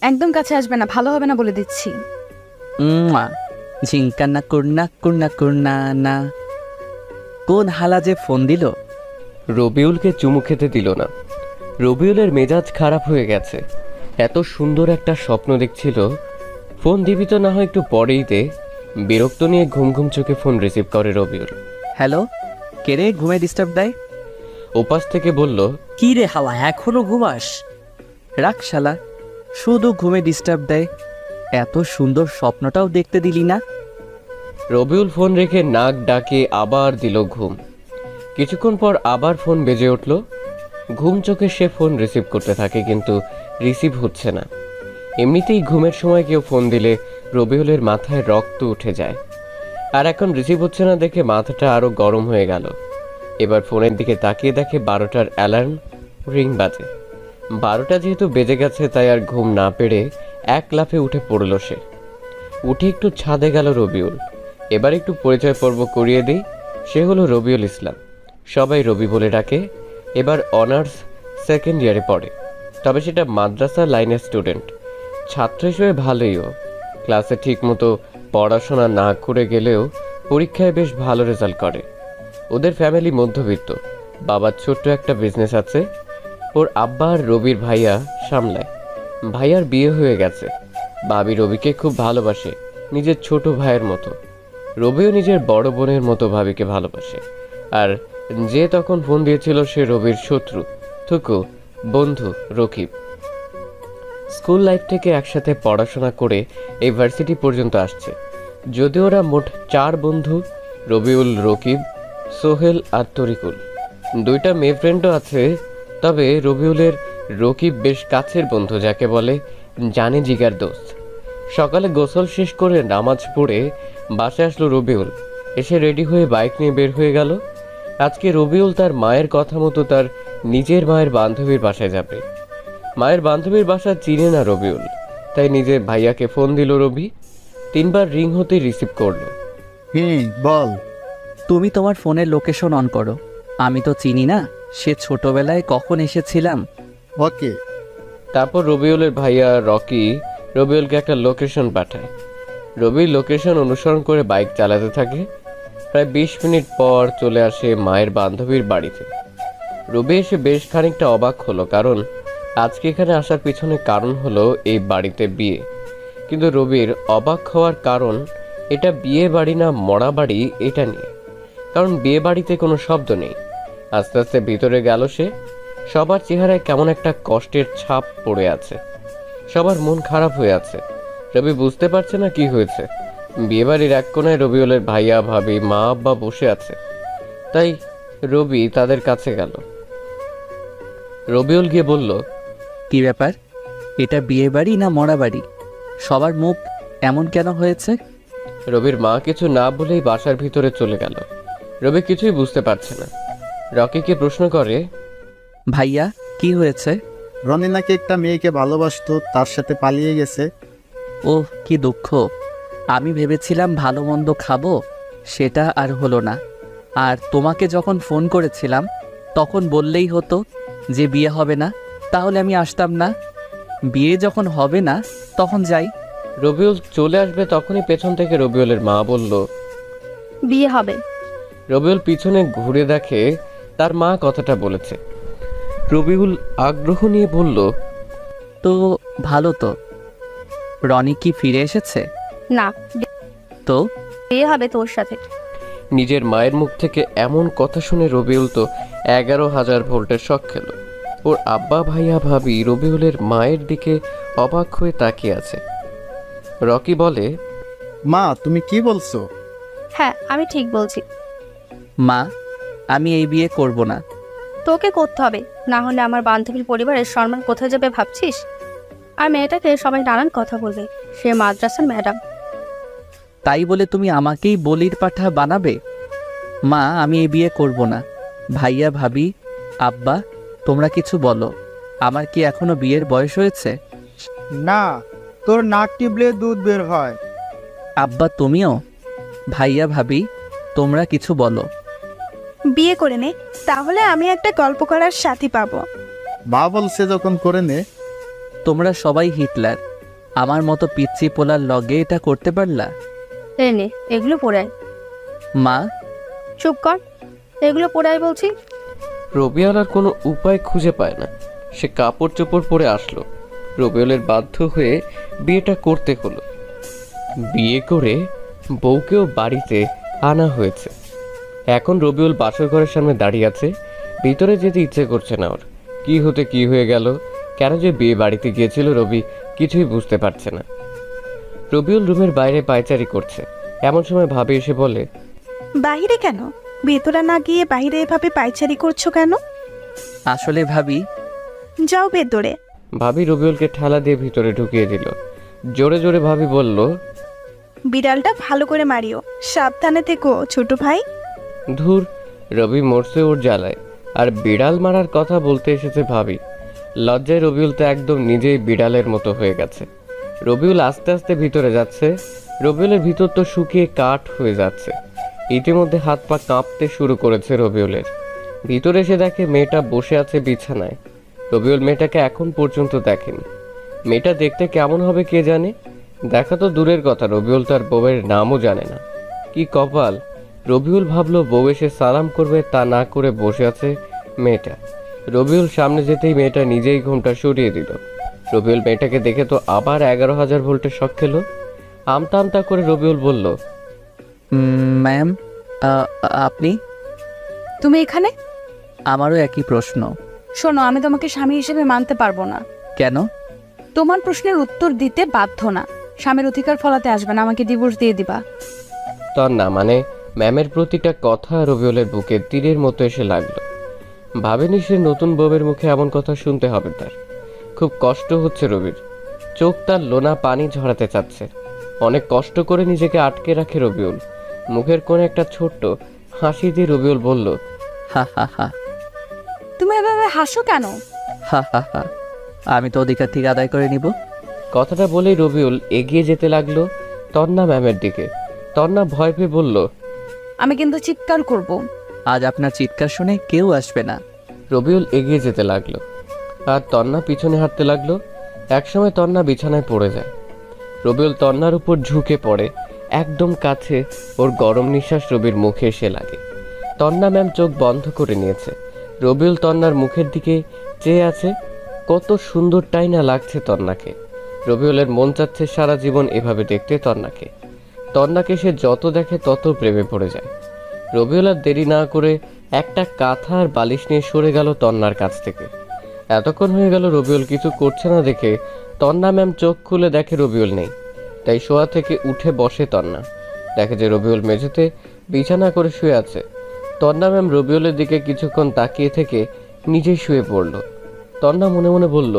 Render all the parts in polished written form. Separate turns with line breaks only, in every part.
একদম কাছে আসবে না, ভালো হবে না বলে দিচ্ছি।
ঝিঙ্কা না করনা করনা করনা না। কোন হালা যে ফোন দিল?
রবিউলকে চুমু খেতে দিল না। রবিউলের মেজাজ খারাপ হয়ে গেছে। এত সুন্দর একটা স্বপ্ন দেখছিল। ফোন দিবি তো না হয় একটু পরেই দে। বিরক্ত নিয়ে ঘুম ঘুম চোখে ফোন রিসিভ করে রবিউল।
হ্যালো, কে রে ঘুমে ডিস্টার্ব দেয়?
ওপাশ থেকে বলল,
কি রে হালা, এখনো ঘুমাস? রাখ শালা, শুধু ঘুমে ডিস্টার্ব দেয়। এত সুন্দর স্বপ্নটাও দেখতে দিলি না।
রবিউল ফোন রেখে নাক ডাকে আবার দিল ঘুম। কিছুক্ষণ পর আবার ফোন বেজে উঠল। ঘুম চোখে সে ফোন রিসিভ করতে থাকে, কিন্তু রিসিভ হচ্ছে না। এমনিতেই ঘুমের সময় কেউ ফোন দিলে রবিউলের মাথায় রক্ত উঠে যায়। আর এখন রিসিভ হচ্ছে না দেখে মাথাটা আরো গরম হয়ে গেল। এবার ফোনের দিকে তাকিয়ে দেখে 12টার অ্যালার্ম রিং বাজে। 12টা যেহেতু বেজে গেছে তাই আর ঘুম না পেরে এক লাফে উঠে পড়ল সে। উঠে একটু ছাদে গেল রবিউল। এবার একটু পরিচয় পর্ব করিয়ে দিই। সে হলো রবিউল ইসলাম, সবাই রবি বলে ডাকে। এবার অনার্স সেকেন্ড ইয়ারে পড়ে, তবে সেটা মাদ্রাসা লাইনের স্টুডেন্ট। ছাত্র হিসেবে ভালোই ও। ক্লাসে ঠিকমতো পড়াশোনা না করে গেলেও পরীক্ষায় বেশ ভালো রেজাল্ট করে। ওদের ফ্যামিলি মধ্যবিত্ত। বাবার ছোট্ট একটা বিজনেস আছে। ওর আব্বা আর রবির ভাইয়া সামলায়। ভাইয়ার বিয়ে হয়ে গেছে। ভাবি রবিকে খুব ভালোবাসে, নিজের ছোট ভাইয়ের মতো। রবিও নিজের বড় বোনের মতো ভাবিকে ভালোবাসে। আর যে তখন ফোন দিয়েছিল সে রবির শত্রু, থুকু বন্ধু রকিব। স্কুল লাইফ থেকে একসাথে পড়াশোনা করে এই ভার্সিটি পর্যন্ত আসছে। যদিও ওরা মোট 4 বন্ধু, রবিউল, রকিব, সোহেল আর তরিকুল। 2টা মেয়ে ফ্রেন্ডও আছে, তবে রবিউলের রকিব বেশ কাছের বন্ধু, যাকে বলে জানে জিগার দোস্ত। সকালে গোসল শেষ করে নামাজ পড়ে বাসায় আসলো রবিউল। এসে রেডি হয়ে বাইক নিয়ে বের হয়ে গেল। আজকে রবিউল তার মায়ের কথা মতো তার নিজের মায়ের বান্ধবীর বাসায় যাবে। মায়ের বান্ধবীর বাসা চিনে না রবিউল, তাই নিজের ভাইয়াকে ফোন দিল রবি। 3বার রিং হতে রিসিভ করলো।
বল।
তুমি তোমার ফোনের লোকেশন অন করো। আমি তো চিনি না সে ছোটবেলায় কখন এসেছিলাম।
ওকে।
তারপর রবিউলের ভাইয়া রকি রবিউলকে একটা লোকেশন পাঠায়। রবি লোকেশন অনুসরণ করে বাইক চালাতে থাকে। প্রায় 20 মিনিট পর চলে আসে মায়ের বান্ধবীর বাড়িতে। রবি এসে বেশ খানিকটা অবাক হলো, কারণ আজকে এখানে আসার পিছনে কারণ হলো এই বাড়িতে বিয়ে। কিন্তু রবির অবাক হওয়ার কারণ এটা বিয়ে বাড়ি না মরা বাড়ি এটা নিয়ে। কারণ বিয়ে বাড়িতে কোনো শব্দ নেই। আস্তে আস্তে ভিতরে গেল সে। সবার চেহারায় কেমন একটা কষ্টের ছাপ পড়ে আছে। সবার মন খারাপ হয়ে আছে। রবি বুঝতে পারছে না কি হয়েছে। বিয়েবাড়ির এক কোণায় রবিউলের ভাইয়া ভাবি মা আব্বা বসে আছে। তাই রবি তাদের কাছে গেল। রবিউল গিয়ে বলল,
কি ব্যাপার? এটা বিয়ে বাড়ি না মরা বাড়ি? সবার মুখ এমন কেন হয়েছে?
রবির মা কিছু না বলেই বাসার ভিতরে চলে গেল। রবি কিছুই বুঝতে পারছে না। রকিকে প্রশ্ন করে,
ভাইয়া কি হয়েছে?
রনি নাকি একটা মেয়েকে ভালোবাসতো, তার সাথে পালিয়ে গেছে।
ওহ, কি দুঃখ। আমি ভেবেছিলাম ভালো মন্দ খাবো, সেটা আর হলো না। আর তোমাকে যখন ফোন করেছিলাম তখন বললেই হতো যে বিয়ে হবে না, তাহলে আমি আসতাম না। বিয়ে যখন হবে না তখন যাই।
রবিউল চলে আসবে তখনই পেছন থেকে রবিউলের মা বলল,
বিয়ে হবে।
রবিউল পিছনে ঘুরে দেখে তার মা কথাটা বলেছে। রবিউল আগ্রহ নিয়ে বলল,
তো ভালো তো। রনি কি ফিরে এসেছে?
না,
তো
বিয়ে হবে তোর সাথে।
নিজের মায়ের মুখ থেকে এমন কথা শুনে রবিউল তো 11,000 ভোল্টের শক খেল। ওর আব্বা ভাইয়া ভাবি রবিউলের মায়ের দিকে অবাক হয়ে তাকিয়ে আছে। রকি বলে,
মা তুমি কি বলছো?
হ্যাঁ, আমি ঠিক বলছি।
মা, আমি এই বিয়ে করব না।
তোকে করতে হবে, না হলে আমার বান্ধবীর পরিবারের সম্মান কোথায় যাবে ভাবছিস? আর মেয়েটাকে সবাই নানান কথা বলবে, সে মাদ্রাসার ম্যাডাম।
তাই বলে তুমি আমাকেই বলির পাঠা বানাবে? মা, আমি এই বিয়ে করব না। ভাইয়া ভাবি আব্বা, তোমরা কিছু বলো। আমার কি এখনো বিয়ের বয়স হয়েছে?
না, তোর নাক টিপলে দুধ বের হয়।
আব্বা তুমিও? ভাইয়া ভাবি তোমরা কিছু বলো।
বিয়ে করে নে, তাহলে আমি একটা গল্প করার সাথী পাবো।
মা বলছে যখন করে নে।
তোমরা সবাই হিটলার, আমার মতো পিচ্চি পোলার লগে এটা করতে পারলা?
এই নে এগুলো পরে আয়।
মা,
চুপ কর, এগুলো পরে আয় বলছি।
রবিউল আর কোনো উপায় খুঁজে পায় না। সে কাপড় চোপড় পরে আসলো। রবিউলের বাধ্য হয়ে বিয়েটা করতে হলো। বিয়ে করে বউকেও বাড়িতে আনা হয়েছে। এখন রবিউল বাসর ঘরের সামনে দাঁড়িয়ে আছে। ভিতরে যেতে ইচ্ছে করছে না ওর। কি হতে কি হয়ে গেল, কেন যে বিয়ে বাড়িতে গিয়েছিল রবি কিছুই বুঝতে পারছে না। রবিউল রুমের বাইরে পায়চারি করছে। এমন সময় ভাবি এসে বলে,
বাইরে কেন? ভেতরে না গিয়ে বাইরে এভাবে পায়চারি করছো কেন?
আসলে ভাবি,
যাও ভেতরে।
ভাবি রবিউলকে ঠেলা দিয়ে ভিতরে ঢুকিয়ে দিল। জোরে জোরে ভাবি বলল,
বিড়ালটা ভালো করে মারিও, সাবধানে থেকো ছোট ভাই।
ধুর, রবি মরছে ওর জ্বালায়, আর বিড়াল মারার কথা বলতে এসেছে ভাবি। লজ্জায় রবিউল তো একদম নিজেই বিড়ালের মতো হয়ে গেছে। রবিউল আস্তে আস্তে ভিতরে যাচ্ছে। রবিউলের ভিতর তো শুকিয়ে কাঠ হয়ে যাচ্ছে। ইতিমধ্যে হাত পা কাঁপতে শুরু করেছে রবিউলের। ভিতরে এসে দেখে মেয়েটা বসে আছে বিছানায়। রবিউল মেয়েটাকে এখন পর্যন্ত দেখেনি। মেয়েটা দেখতে কেমন হবে কে জানে। দেখা তো দূরের কথা, রবিউল তার বউয়ের নামও জানে না। কি কপাল! রবিউল ভাবলো বউ এসে সালাম করবে, তা না করে বসে আছে মেয়েটা। রবিউল সামনে যেতেই মেয়েটা নিজেই ঘুমটা সরিয়ে দিল। রবিউল মেয়েটাকে দেখে তো আবার 11,000 ভোল্টের শক খেলো। আমতা আমতা করে রবিউল বলল,
ম্যাম, আপনি?
তুমি এখানে?
আমারও একই প্রশ্ন।
শোনো, আমি তোমাকে স্বামী হিসেবে মানতে পারবো না।
কেন?
তোমার প্রশ্নের উত্তর দিতে বাধ্য না। স্বামীর অধিকার ফলাতে আসবে না, আমাকে ডিভোর্স দিয়ে দিবা।
তার না মানে ম্যামের প্রতিটা কথা রবিউলের বুকে তীরের মতো এসে লাগলো। ভাবেনি সে নতুন বউয়ের মুখে এমন কথা শুনতে হবে তার। খুব কষ্ট হচ্ছে রবির। চোখ তার লোনা পানি ঝরাতে চাচ্ছে। অনেক কষ্ট করে নিজেকে আটকে রাখে রবিউল। মুখের কোণে একটা ছোট্ট হাসি দিয়ে রবিউল বলল,
হা হা হা
তুমি এভাবে হাসো কেন?
হা হা হা আমি তো অধিকার ঠিক আদায় করে নিব।
কথাটা বলেই রবিউল এগিয়ে যেতে লাগলো তন্না ম্যামের দিকে। তন্না ভয় পেয়ে বলল,
আমি কিন্তু চিৎকার করব।
আজ আপনার চিৎকার শুনে কেউ আসবে না।
রবিউল এগিয়ে যেতে লাগলো আর তন্না পিছনে হাঁটতে লাগলো। একসময় তন্না বিছানায় পড়ে যায়। রবিউল তন্নার উপর ঝুঁকে পড়ে। একদম কাছে ওর গরম নিঃশ্বাস রবির মুখে এসে লাগে। তন্না ম্যাম চোখ বন্ধ করে নিয়েছে। রবিউল তন্নার মুখের দিকে চেয়ে আছে। কত সুন্দরটাই না লাগছে তন্নাকে। রবিউলের মন চাচ্ছে সারা জীবন এভাবে দেখতে তন্নাকে। তন্নাকে সে যত দেখে তত প্রেমে পড়ে যায়। রবিউল আর দেরি না করে একটা কাঁথা আর বালিশ নিয়ে সরে গেল তন্নার কাছ থেকে। এতক্ষণ হয়ে গেল রবিউল কিছু করছে না দেখে তন্না ম্যাম চোখ খুলে দেখে রবিউল নেই। তাই শোয়া থেকে উঠে বসে তন্না। দেখে যে রবিউল মেঝেতে বিছানা করে শুয়ে আছে। তন্না ম্যাম রবিউলের দিকে কিছুক্ষণ তাকিয়ে থেকে নিজেই শুয়ে পড়ল। তন্না মনে মনে বলল,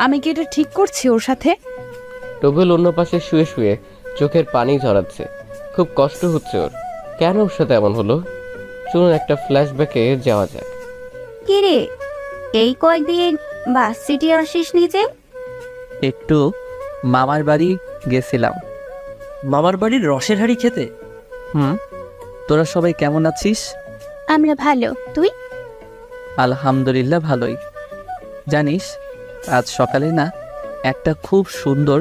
আমি কি এটা ঠিক করছি ওর সাথে?
রবিউল অন্য পাশে শুয়ে শুয়ে চোখের পানি ঝরাচ্ছে। খুব কষ্ট হচ্ছে ওর। কেন ওর সাথে এমন হলো? চলুন একটা ফ্ল্যাশব্যাকে যাওয়া যাক।
কিরে, এই কয়েকদিন বাস সিটি আসিস নিচে?
একটু মামার বাড়ি গেছিলাম।
মামার বাড়ির রসের হাঁড়ি খেতে?
তোরা সবাই কেমন আছিস?
আমরা ভালো, তুই?
আলহামদুলিল্লাহ ভালোই। জানিস, আজ সকালে না একটা খুব সুন্দর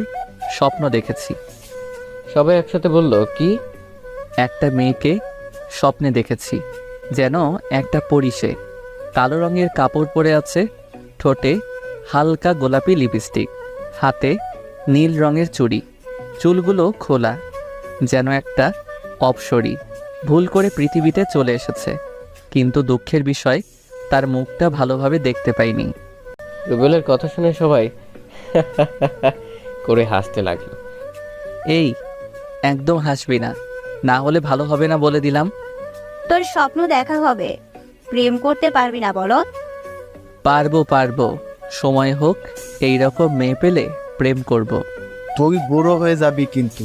স্বপ্ন দেখেছি।
সবাই একসাথে বলল, কি?
একটা মেয়েকে স্বপ্নে দেখেছি, যেন একটা পরী সে। কালো রঙের কাপড় পরে আছে, ঠোঁটে হালকা গোলাপি লিপস্টিক, হাতে নীল রঙের চুড়ি, চুলগুলো খোলা, যেন একটা অপসরী ভুল করে পৃথিবীতে চলে এসেছে। কিন্তু দুঃখের বিষয়, তার মুখটা ভালোভাবে দেখতে পাইনি।
রুবেলের কথা শুনে সবাই করে হাসতে লাগলো।
এই, একদম হাসবি না, না হলে ভালো হবে না বলে দিলাম।
তোর স্বপ্ন দেখা হবে, প্রেম করতে পারবি না বলো?
পারবো পারবো, সময় হোক, এইরকম মেয়ে পেলে প্রেম করব।
তুই বুড়ো হয়ে যাবি, কিন্তু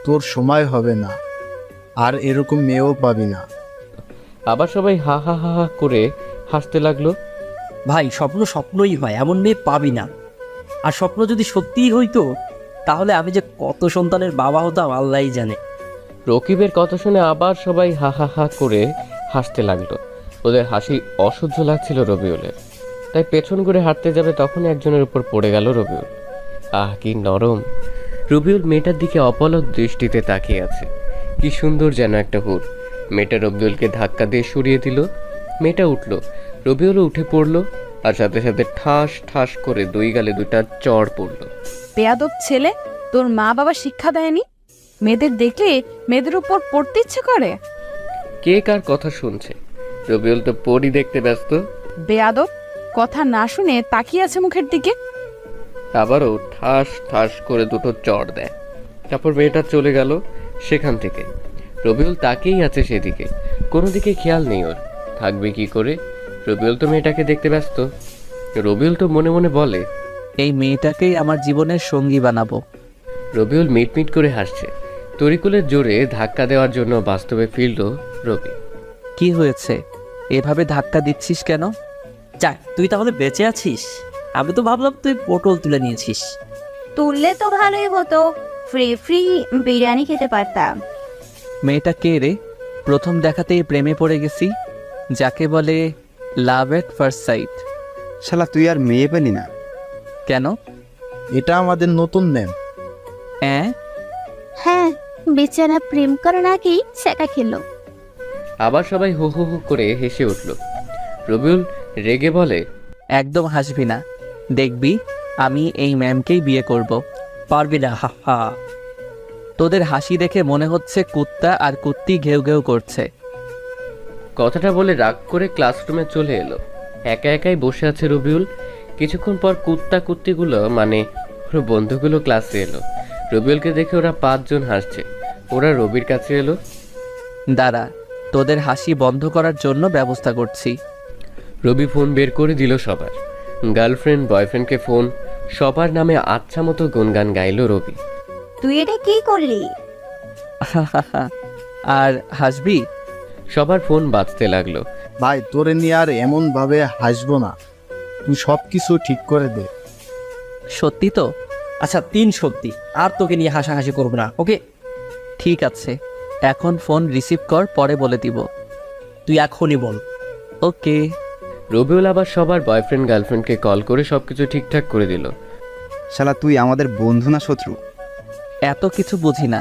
তোর সময় হবে না, আর এরকম মেয়েও পাবি না।
আবার সবাই হা হা হা হা করে হাসতে লাগলো।
ভাই, স্বপ্ন স্বপ্নই হয়, এমন মেয়ে পাবি না। আর স্বপ্ন যদি সত্যিই হইতো, তাহলে আমি যে কত সন্তানের বাবা হতাম আল্লাহই জানে।
রকিবের কথা শুনে আবার সবাই হা হা হা করে হাসতে লাগলো। ওদের হাসি অসহ্য লাগছিল রবিউলের। তাই পেছন করে হাঁটতে যাবে তখনই একজনের উপর পড়ে গেল রবিউল। আহ কি নরম। রবিউল মেয়েটার দিকে অপলক দৃষ্টিতে তাকিয়ে আছে। কি সুন্দর যেন একটা হুর। মেয়েটা রবিউলকে ধাক্কা দিয়ে সরিয়ে দিল। মেয়েটা উঠল, রবিউলও উঠে পড়ল, আর সাথে সাথে ঠাস ঠাস করে দুই গালে দুটা চড় পড়ল।
বেয়াদব ছেলে, তোর মা বাবা শিক্ষা দেয়নি? মেয়েদের দেখলে মেয়েদের উপর পড়তে ইচ্ছে করে?
কে কার কথা শুনছে? রবিউল তো পরী দেখতে ব্যস্ত।
বেয়াদব, কথা না শুনে তাকিয়ে আছে মুখের দিকে।
আবারও ঠাস ঠাস করে দুটো চড় দেয়। তারপর মেয়েটা চলে গেল সেখান থেকে। রবিউল তাকিয়েই আছে সেদিকে, কোনো দিকে খেয়াল নেই ওর। থাকবে কি করে? রবিউল তো মেয়েটাকে দেখতে ব্যস্ত। রবিউল তো মনে মনে বলে,
এই মেয়েটাকেই আমার জীবনের সঙ্গী বানাবো।
রবিউল মিটমিট করে হাসছে। তরিকুলের জোরে ধাক্কা দেওয়ার জন্য বাস্তবে ফিরল রবি।
কি হয়েছে? এভাবে ধাক্কা দিচ্ছিস কেন?
যাক, তুই তাহলে বেঁচে আছিস। আমি তো ভাবলাম তুই পটল তুলে নিয়েছিস।
তুললে তো ভালোই হতো, ফ্রি ফ্রি বিরিয়ানি খেতে পারতাম।
মেয়েটা কে রে? প্রথম দেখাতেই প্রেমে পড়ে গেছি, যাকে বলে লাভ এট ফার্স্ট সাইট।
শালা তুই আর মেয়ে পেলি না?
কেন?
এটা আমাদের নতুন ম্যাম।
হ্যাঁ, বেচারা প্রেম করে নাকি সেটা খেলো।
আবার সবাই হু হু হু করে হেসে উঠল। রবিউল রেগে বলে,
একদম হাসবি না, দেখবি আমি এই ম্যামকেই বিয়ে করব।
পারবি না, হা হা।
তোদের হাসি দেখে মনে হচ্ছে কুত্তা আর কুত্তি ঘেউ ঘেউ করছে।
কথাটা বলে রাগ করে ক্লাসরুমে চলে এলো। একা একাই বসে আছে রবিউল। কিছুক্ষণ পর কুত্তা কুত্তিগুলো মানে ওর বন্ধুগুলো ক্লাসে এলো। রবিউলকে দেখে ওরা 5 জন হাসছে। ওরা রবির কাছে এলো।
দাঁড়া, তোদের হাসি বন্ধ করার জন্য ব্যবস্থা করছি।
রবি ফোন বের করে দিল সবার। গার্লফ্রেন্ড বয়ফ্রেন্ডকে ফোন, সবার নামে আচ্ছা মতো গুনগান গাইল রবি।
তুই এটা কি করলি?
আর হাসবি?
সবার ফোন বাজতে লাগলো।
ভাই তোরে নিয়ে আর এমন ভাবে হাসবো না, তুই সব কিছু ঠিক করে দে।
সত্যি তো?
আচ্ছা, 3 সত্যি, আর তোকে নিয়ে হাসাহাসি করবো না, ওকে?
ঠিক আছে, এখন ফোন রিসিভ কর, পরে বলে দিব।
তুই এখনই বল।
ওকে।
রবিউল আবার সবার বয়ফ্রেন্ড গার্লফ্রেন্ডকে কল করে সবকিছু ঠিকঠাক করে দিল।
শালা তুই আমাদের বন্ধু না শত্রু?
এত কিছু বুঝি না,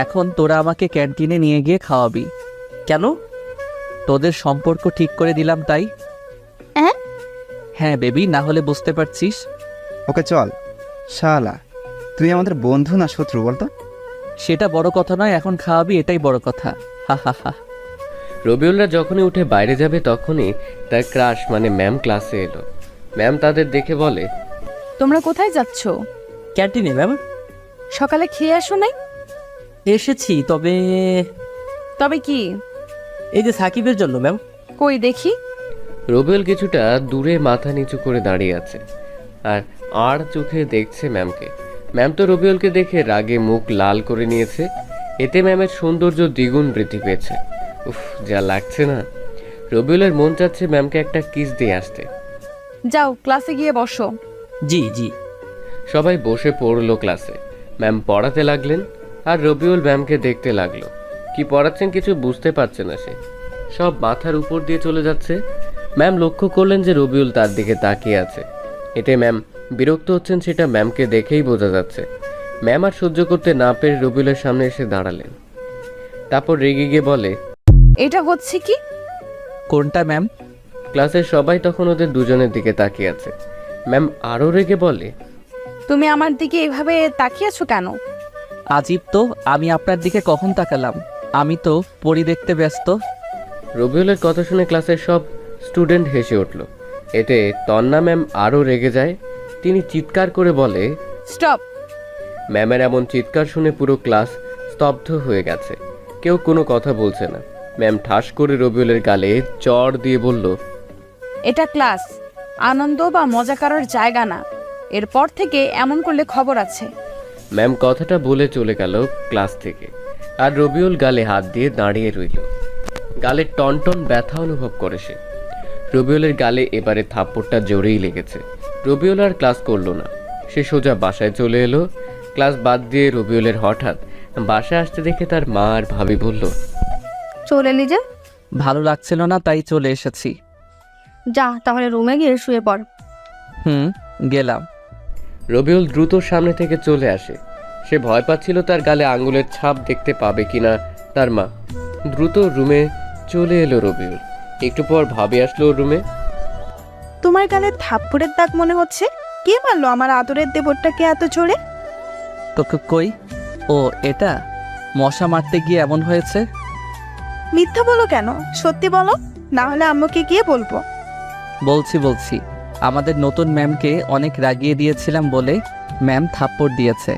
এখন তোরা আমাকে ক্যান্টিনে নিয়ে গিয়ে খাওয়াবি।
কেন?
তোদের সম্পর্ক ঠিক করে দিলাম তাই।
হ্যাঁ?
হ্যাঁ বেবি, না হলে বুঝতে পারছিস।
ওকে চল। শালা তুই আমাদের বন্ধু না শত্রু বলতো?
সেটা বড় কথা নয়, এখন খাওয়াবি, এটাই বড় কথা। হা হা হা।
রবিউলরা যখনই উঠে বাইরে যাবে তখনই তার ক্রাশ মানে ম্যাম ক্লাসে এলো। ম্যাম তাদের দেখে বলে,
তোমরা কোথায় যাচ্ছ?
ক্যান্টিনে ম্যাম।
সকালে খেয়ে আসো নাই?
এসেছি, তবে
তবে কি?
এই যে সাকিবের জন্য ম্যাম।
কই দেখি।
রবিউল কিছুটা দূরে মাথা নিচু করে দাঁড়িয়ে আছে আর আর চোখে দেখছে ম্যামকে। ম্যাম তো রবিউলকে দেখে রাগে মুখ লাল করে নিয়েছে। এতে ম্যামের সৌন্দর্য দ্বিগুণ বৃদ্ধি পেয়েছে। উফ, যা লাগছে না। রবিউলের মন চাচ্ছে ম্যামকে একটা কিস দিয়ে আসতে।
যাও ক্লাসে গিয়ে বসো।
জি জি।
সবাই বসে পড়লো ক্লাসে। ম্যাম পড়াতে লাগলেন আর রবিউল ম্যামকে দেখতে লাগলো। কি পড়াচ্ছেন কিছু বুঝতে পারছে না সে। সব মাথার উপর দিয়ে চলে যাচ্ছে। ম্যাম লক্ষ্য করলেন যে রবিউল তার দিকে তাকিয়ে আছে। এতে ম্যাম বিরক্ত হচ্ছেন সেটা ম্যামকে দেখেই বোঝা যাচ্ছে। ম্যাম আর সহ্য করতে না পেরে রবিউলের সামনে এসে দাঁড়ালেন। তারপর রেগে গিয়ে বলে,
এটা হচ্ছে কি?
কোনটা ম্যাম?
ক্লাসের সবাই তখন ওদের দুজনের দিকে তাকিয়ে আছে। ম্যাম আরও রেগে বলে,
তুমি আমার দিকে এভাবে তাকিয়ে আছো কেন?
আজীব তো, আমি আপনার দিকে কখন তাকালাম? আমি তো পরি দেখতে ব্যস্ত।
রবিউলের কথা শুনে ক্লাসের সব স্টুডেন্ট হেসে উঠল। এতে তন্না ম্যাম আরও রেগে যায়। তিনি চিৎকার করে বলে,
স্টপ।
ম্যামের এমন চিৎকার শুনে পুরো ক্লাস স্তব্ধ হয়ে গেছে। কেউ কোনো কথা বলছে না। ম্যাম ঠাস করে রবিউলের গালে চড় দিয়ে বলল,
এটা ক্লাস, আনন্দ বা মজা করার জায়গা না। এরপর থেকে এমন করলে খবর আছে।
ম্যাম কথাটা বলে চলে গেল ক্লাস থেকে। আর রবিউল গালে হাত দিয়ে দাঁড়িয়ে রইল। গালে টনটন ব্যথা অনুভব করে সে। রবিউলের গালে এবারে থাপ্পড়টা জোরেই লেগেছে। রবিউল আর ক্লাস করলো না। সে সোজা বাসায় চলে এলো। ক্লাস বাদ দিয়ে রবিউলের হঠাৎ বাসায় আসতে দেখে তার মা আর ভাবি বলল,
চলে এলি যে?
ভালো লাগছিল না তাই চলে এসেছি।
যা তাহলে রুমে গিয়ে শুয়ে পড়।
গেলাম।
রবিউল দ্রুত সামনে থেকে চলে আসে। সে ভয় পাচ্ছিল তার গালে আঙুলের ছাপ দেখতে পাবে কিনা তার মা। দ্রুত রুমে চলে এলো রবিউল। একটু পর ভাবি আসলো ওর রুমে।
তোমার গালে থাপ্পড়ের দাগ মনে হচ্ছে। কে মারলো আমার আদরের দেবরটাকে এত জোরে?
তো কই? ও এটা মশা মারতে গিয়ে এমন হয়েছে।
মিথ্যা বলো কেন? সত্যি বলো, না হলে আম্মুকে গিয়ে বলবো।
বলছি আমাদের নতুন ম্যামকে অনেক রাগিয়ে দিয়েছিলাম বলে ম্যাম থাপ্পড় দিয়েছে।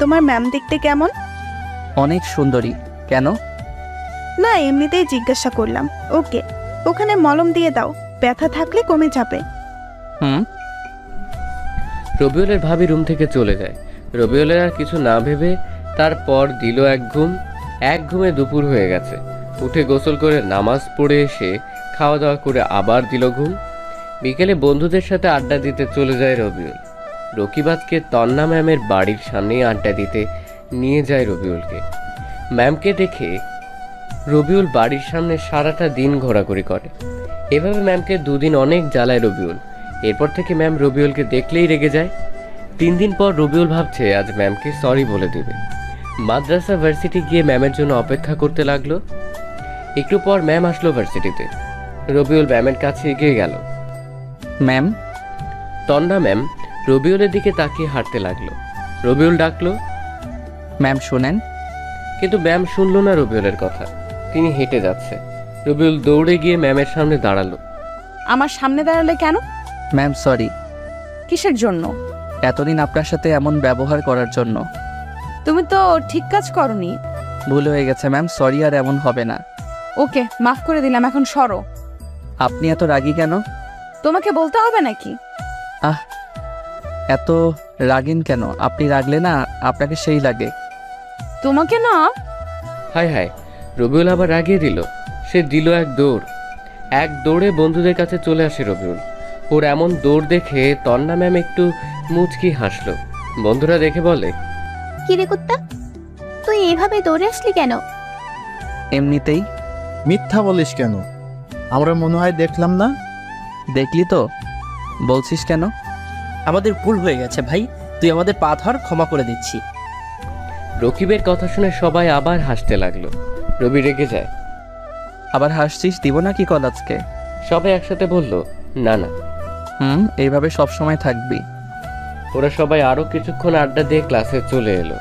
তোমার ম্যাম দেখতে কেমন?
অনেক সুন্দরী। কেন?
না, এমনিতেই জিজ্ঞাসা করলাম। ওকে, ওখানে মলম দিয়ে দাও, ব্যথা থাকলে কমে যাবে।
হুম।
রবিউলের ভাবি রুম থেকে চলে যায়। রবিউলের আর কিছু না ভেবে তারপর দিল এক ঘুম। এক ঘুমে দুপুর হয়ে গেছে। উঠে গোসল করে নামাজ পড়ে এসে খাওয়া দাওয়া করে আবার দিল ঘুম। বিকেলে বন্ধুদের সাথে আড্ডা দিতে চলে যায় রবিউল। রকিবাজকে তন্না ম্যামের বাড়ির সামনেই আড্ডা দিতে নিয়ে যায় রবিউলকে। ম্যামকে দেখে রবিউল বাড়ির সামনে সারাটা দিন ঘোরাঘুরি করে। এভাবে ম্যামকে দুদিন অনেক জ্বালায় রবিউল। এরপর থেকে ম্যাম রবিউলকে দেখলেই রেগে যায়। 3 দিন পর রবিউল ভাবছে আজ ম্যামকে সরি বলে দেবে। মাদ্রাসা ভার্সিটি গিয়ে ম্যামের জন্য অপেক্ষা করতে লাগলো। একটু পর ম্যাম আসলো ভার্সিটিতে। রবিউল ম্যামের কাছে এগিয়ে গেল।
ম্যাম।
তন্না ম্যাম রবিউলের দিকে তাকিয়ে হাঁটতে লাগলো। রবিউল ডাকলো,
ম্যাম শোনেন।
কিন্তু ম্যাম শুনলো না রবিউলের কথা। তিনি হেঁটে যাচ্ছে। রবিউল দৌড়ে গিয়ে ম্যামের সামনে দাঁড়ালো।
আমার সামনে দাঁড়ালে কেন?
Ma'am sorry.
কিসের জন্য?
এতদিন আপনার সাথে এমন ব্যবহার করার জন্য।
তুমি তো ঠিক কাজ করনি।
ভুল হয়ে গেছে ম্যাম, সরি আর এমন হবে না।
ওকে, মাফ করে দিলাম, এখন সরো।
আপনি এত রাগী কেন?
তোমাকে বলতে হবে নাকি?
আহ, এত রাগেন কেন? আপনি রাগলে না আপনাকে সেই লাগে।
তোমাকে না।
হায় হায়, রবিউল আবার রাগিয়ে দিল। সে দিল এক দৌড়। এক দৌড়ে বন্ধুদের কাছে চলে আসে রবিউল। ওর এমন দৌড় দেখে তন্না ম্যাম একটু মুচকি হাসলো। বন্ধুরা দেখে বলে,
কিরে কুত্তা, তুই এভাবে দৌড়ে আসলি কেন?
এমনিতেই।
মিথ্যা বলিস কেন? আমরা মনে হয় দেখলাম না।
দেখলি তো, বলছিস কেন?
আমাদের ভুল হয়ে গেছে ভাই, তুই আমাদের পা ধর, ক্ষমা করে দিচ্ছি।
রকিবের কথা শুনে সবাই আবার হাসতে লাগলো। রবি রেগে যায়।
আবার হাসছিস? দিব না কি কল আজকে?
সবাই একসাথে বলল, না না।
এইভাবে সব সময় থাকবি।
ওরা সবাই আরো কিছুক্ষণ আড্ডা দিয়ে ক্লাসে চলে এলো।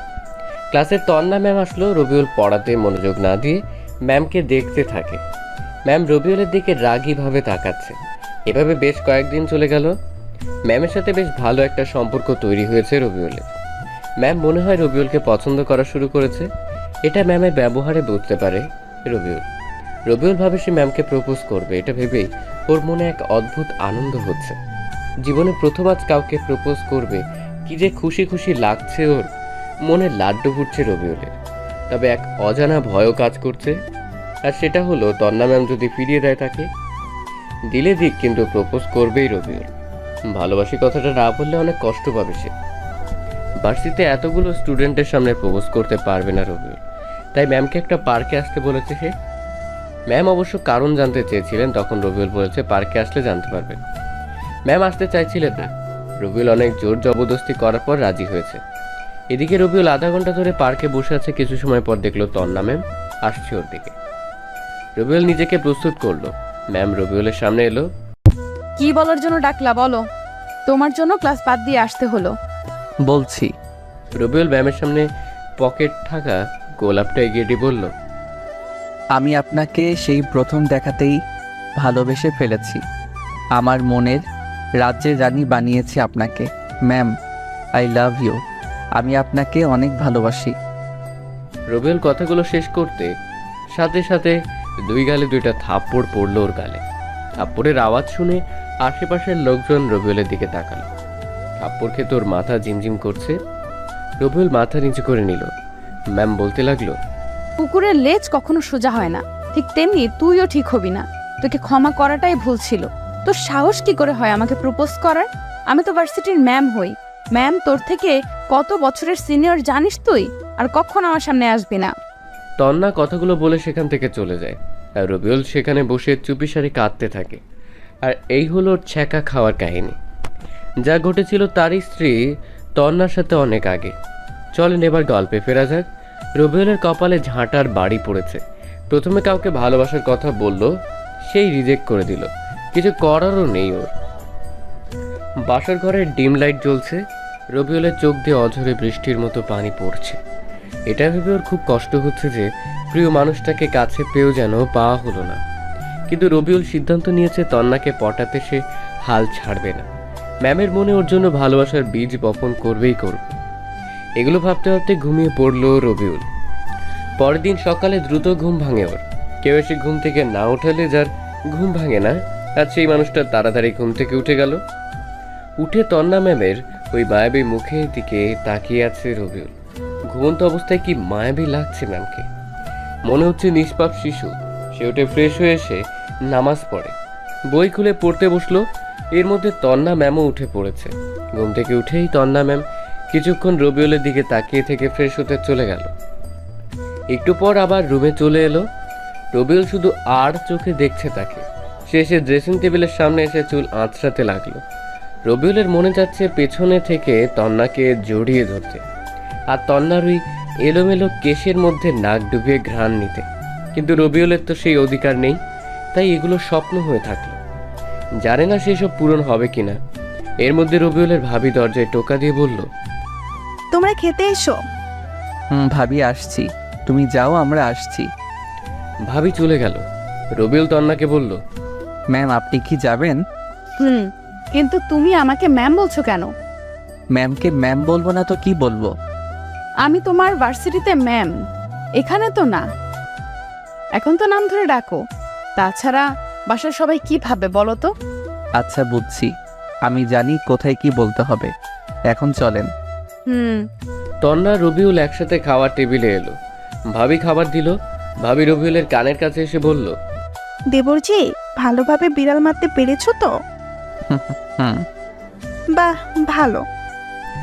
ক্লাসে তন্না ম্যাম আসলো। রবিউল পড়াতে মনোযোগ না দিয়ে ম্যামকে দেখতে থাকে। ম্যাম রবিউলের দিকে রাগীভাবে তাকাচ্ছে। এভাবে বেশ কয়েকদিন চলে গেল। ম্যামের সাথে বেশ ভালো একটা সম্পর্ক তৈরি হয়েছে রবিউলের। ম্যাম মনে হয় রবিউলকে পছন্দ করা শুরু করেছে। এটা ম্যামের ব্যবহারে বুঝতে পারে রবিউল। রবিউল ভাবে সে ম্যামকে প্রপোজ করবে। এটা ভেবেই ওর মনে এক অদ্ভুত আনন্দ হচ্ছে। জীবনে প্রথম আজ কাউকে প্রপোজ করবে, কি যে খুশি খুশি লাগছে ওর। মনে লাড্ডু ফুটছে রবিউলের। তবে এক অজানা ভয়ও কাজ করছে। আর সেটা হলো তন্না ম্যাম যদি ফিরিয়ে দেয় তাকে। দিলে দিক, কিন্তু প্রপোজ করবেই রবিউল। ভালোবাসি কথাটা না বললে অনেক কষ্ট পাবে সে। ভার্সিটিতে এতগুলো স্টুডেন্টের সামনে প্রপোজ করতে পারবে না রবিউল। তাই ম্যামকে একটা পার্কে আসতে বলেছে সে। ম্যাম অবশ্য কারণ জানতে চেয়েছিলেন, তখন রবিউল বলেছে পার্কে আসলে জানতে পারবেন। ম্যাম আসতে চাইছিলেন না। রবিউল অনেক জোর জবরদস্তি করার পর রাজি হয়েছে। এদিকে রবিউল আধা ঘন্টা ধরে পার্কে বসে আছে। কিছু সময় পর দেখলো তন্না ম্যাম আসছে ওর দিকে। রবিউল নিজেকে প্রস্তুত করলো। ম্যাম রবিউলের সামনে এলো।
কি বলার জন্য ডাকলা বলো? তোমার জন্য ক্লাস বাদ দিয়ে আসতে হলো।
বলছি।
রবিউল ম্যামের সামনে পকেট থাকা গোলাপটা এগিয়ে দিয়ে বলল,
আমি আপনাকে সেই প্রথম দেখাতেই ভালোবেসে ফেলেছি। আমার মনের রাজ্যের রানী বানিয়েছি আপনাকে। Ma'am, I love you. আমি আপনাকে অনেক ভালোবাসি।
রবিউল কথাগুলো শেষ করতে সাথে সাথে দুই গালে দুইটা থাপ্পড় পড়লো ওর গালে। থাপ্পড়ের আওয়াজ শুনে আশেপাশের লোকজন রবিউলের দিকে তাকালো। থাপ্পড় খেতে ওর মাথা ঝিমঝিম করছে। রবিউল মাথা নিচু করে নিল। ম্যাম বলতে লাগলো,
কুকুরের লেজ কখনো সোজা হয় না, ঠিক তেমনি তুইও ঠিক হবি না। তোকে ক্ষমা করাটাই ভুল ছিল। তোর সাহস কি করে হয় আমাকে প্রপোজ করার? আমি তো ভার্সিটির ম্যাম হই। ম্যাম তোর থেকে কত বছরের সিনিয়র জানিস তুই? আর কখনো আমার সামনে আসবি না।
তন্না কথাগুলো বলে সেখান থেকে চলে যায়। আর রবিউল সেখানে বসে চুপিসারে কাঁদতে থাকে। আর এই হলো ওর ছ্যাঁকা খাওয়ার কাহিনী। যা ঘটেছিল তারই স্ত্রী তন্নার সাথে অনেক আগে। চলেন এবার গল্পে ফেরা যাক। রবিউলের কপালে ঝাঁটার বাড়ি পড়েছে। প্রথমে কাউকে ভালোবাসার কথা বলল, সেই রিজেক্ট করে দিল। কিছু করারও নেই ওর। বাসার ঘরের ডিম লাইট জ্বলছে, রবিউলের চোখ দিয়ে অঝরে বৃষ্টির মতো পানি পড়ছে। এটা ভেবে ওর খুব কষ্ট হচ্ছে যে প্রিয় মানুষটাকে কাছে পেয়েও যেন পাওয়া হলো না। কিন্তু রবিউল সিদ্ধান্ত নিয়েছে তন্নাকে পটাতে সে হাল ছাড়বে না। ম্যামের মনে ওর জন্য ভালোবাসার বীজ বপন করবেই করবে। এগুলো ভাবতে ভাবতে ঘুমিয়ে পড়ল রবিউল। পরের দিন সকালে দ্রুত ঘুম ভাঙে ওর। কেউ এসে ঘুম থেকে না উঠালে যার ঘুম ভাঙে না, আর সেই মানুষটা তাড়াতাড়ি ঘুম থেকে উঠে গেল। উঠে তন্না ম্যামের ওই মায়াবী মুখের দিকে তাকিয়ে আছে রবিউল। ঘুমন্ত অবস্থায় কি মায়াবী লাগছে ম্যামকে। মনে হচ্ছে নিষ্পাপ শিশু। সে উঠে ফ্রেশ হয়ে এসে নামাজ পড়ে, বই খুলে পড়তে বসলো। এর মধ্যে তন্না ম্যামও উঠে পড়েছে। ঘুম থেকে উঠেই তন্না ম্যাম কিছুক্ষণ রবিউলের দিকে তাকিয়ে থেকে ফ্রেশ হতে চলে গেল। একটু পর আবার রুমে চলে এলো। রবিউল শুধু আর চোখে দেখছে তাকে। সে এসে ড্রেসিং টেবিলের সামনে এসে চুল আঁচড়াতে লাগলো। রবিউলের মনে যাচ্ছে পেছনে থেকে তন্নাকে জড়িয়ে ধরতে, আর তন্নার ওই এলোমেলো কেশের মধ্যে নাক ডুবিয়ে ঘ্রাণ নিতে। কিন্তু রবিউলের তো সেই অধিকার নেই, তাই এগুলো স্বপ্ন হয়ে থাকলো। জানে না সেসব পূরণ হবে কিনা। এর মধ্যে রবিউলের ভাবি দরজায় টোকা দিয়ে বলল,
তোমরা খেতে এসো।
ভাবি আসছি, তুমি যাও, আমরা আসছি।
ভাবি চলে গেল। রবিউল তন্নাকে বলল,
ম্যাম আপনি কি যাবেন?
কিন্তু তুমি আমাকে ম্যাম বলছো কেন?
ম্যামকে ম্যাম বলবো না তো কি বলবো?
আমি তোমার ভার্সিটিতে ম্যাম, এখানে তো না। এখন তো নাম ধরে ডাকো। তাছাড়া বাসার সবাই কি ভাবে বলো তো?
আচ্ছা বুঝছি, আমি জানি কোথায় কি বলতে হবে। এখন চলেন।
তন্না রবিউল একসাথে খাওয়ার টেবিলে এলো। ভাবি খাবার দিল। ভাবি রবিউলের কানের কাছে এসে বলল,
দেবরজি, ভালোভাবে বিড়াল মারতে পেরেছো তো?
হুম।
বাহ, ভালো।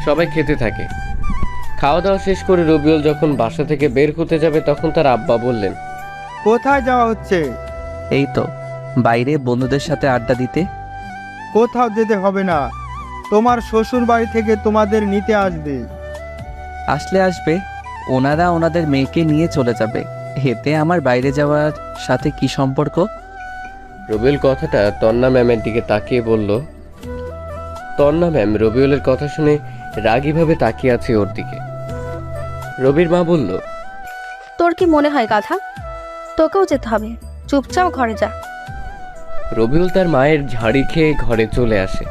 সবাই খেতে থাকে। খাওয়া দাওয়া শেষ করে রবিউল যখন বাসা থেকে বের হতে যাবে তখন তার আব্বা বললেন,
কোথায় যাওয়া হচ্ছে?
এই তো বাইরে বন্ধুদের সাথে আড্ডা দিতে।
কোথাও যেতে হবে না, তোমার শ্বশুর বাড়ি থেকে তোমাদের নিতে আসবে।
আসলে আসবে, ওনারা ওনাদের মেয়েকে নিয়ে চলে যাবে। এতে আমার বাইরে যাওয়ার সাথে কি সম্পর্ক?
রবিউল কথাটা তন্না ম্যামের দিকে তাকিয়ে বলল। তন্না ম্যাম রবিউলের কথা শুনে রাগীভাবে তাকিয়ে আছে ওর দিকে। রবির মা বলল,
তোর কি মনে হয় গাধা? তোকেও যেতে হবে, চুপচাপ ঘরে যা।
রবিউল তার মায়ের ঝাড়ি খেয়ে ঘরে চলে আসে।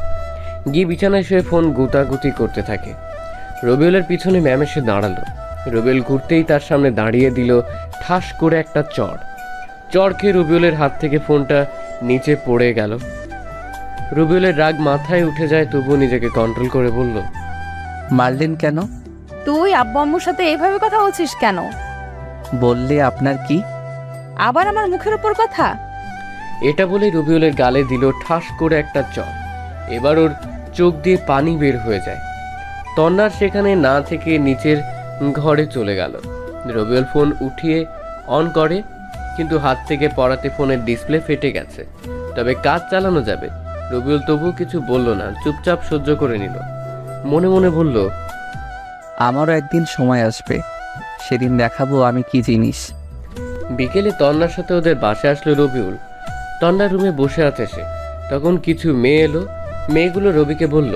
গিয়ে বিছানায় শুয়ে ফোন গুতাগুতি করতে থাকে। রবিউলের পিছনে ম্যাম এসে দাঁড়ালো। রবিউল ঘুরতেই তার সামনে দাঁড়িয়ে দিল ঠাস করে একটা চড় খেয়ে রবিউলের হাত থেকে ফোনটা নিচে পড়ে গেল। রবিউলের রাগ মাথায় উঠে যায়, তবুও নিজেকে কন্ট্রোল করে বলল,
মারলেন কেন?
তুই আব্বু আম্মুর সাথে এইভাবে কথা বলছিস কেন?
বললে আপনার কি?
আবার আমার মুখের উপর কথা?
এটা বলে রবিউলের গালে দিল ঠাস করে একটা চড়। এবার ওর চোখ দিয়ে পানি বের হয়ে যায়। তন্নার সেখানে না থেকে নিচের ঘরে চলে গেল। রবিউল ফোন উঠিয়ে অন করে, কিন্তু হাত থেকে পড়াতে ফোনের ডিসপ্লে ফেটে গেছে। তবে কাজ চালানো যাবে। রবিউল তবুও কিছু বলল না, চুপচাপ সহ্য করে নিল। মনে মনে বলল,
আমারও একদিন সময় আসবে, সেদিন দেখাবো আমি কি জিনিস।
বিকেলে তন্নার সাথে ওদের বাসায় আসলো রবিউল। তন্নার রুমে বসে আছে সে। তখন কিছু মেয়ে এলো। মেয়েগুলো রবিকে বলল,